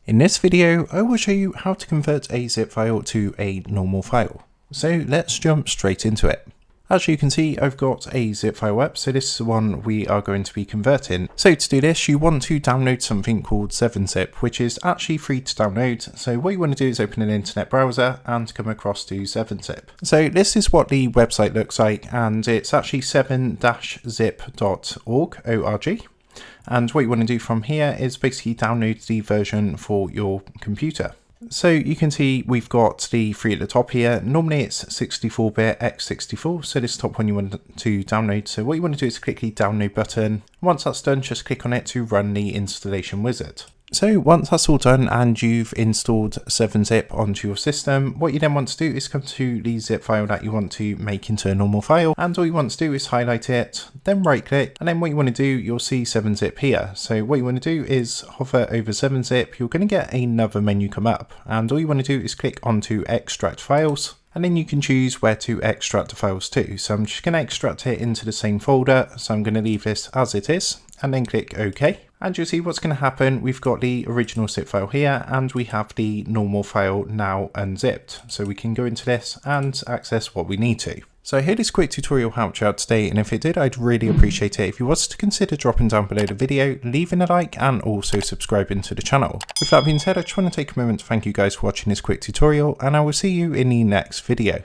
In this video, I will show you how to convert a zip file to a normal file. So let's jump straight into it. As you can see, I've got a zip file up, so this is the one we are going to be converting. So to do this, you want to download something called 7-zip, which is actually free to download. So what you want to do is open an internet browser and come across to 7-zip. So this is what the website looks like, and it's actually 7-zip.org. And what you want to do from here is basically download the version for your computer. So you can see we've got the three at the top here. Normally it's 64-bit x64, so this top one you want to download. So what you want to do is click the download button. Once that's done, just click on it to run the installation wizard. So once that's all done and you've installed 7-zip onto your system, what you then want to do is come to the zip file that you want to make into a normal file, and all you want to do is highlight it, then right click, and then what you want to do, you'll see 7-zip here. So what you want to do is hover over 7-zip, you're going to get another menu come up, and all you want to do is click onto extract files. And then you can choose where to extract the files to. So I'm just going to extract it into the same folder. So I'm going to leave this as it is and then click OK. And you'll see what's going to happen. We've got the original zip file here and we have the normal file now unzipped. So we can go into this and access what we need to. So I hope this quick tutorial helped you out today, and if it did, I'd really appreciate it if you was to consider dropping down below the video, leaving a like and also subscribing to the channel. With that being said, I just want to take a moment to thank you guys for watching this quick tutorial, and I will see you in the next video.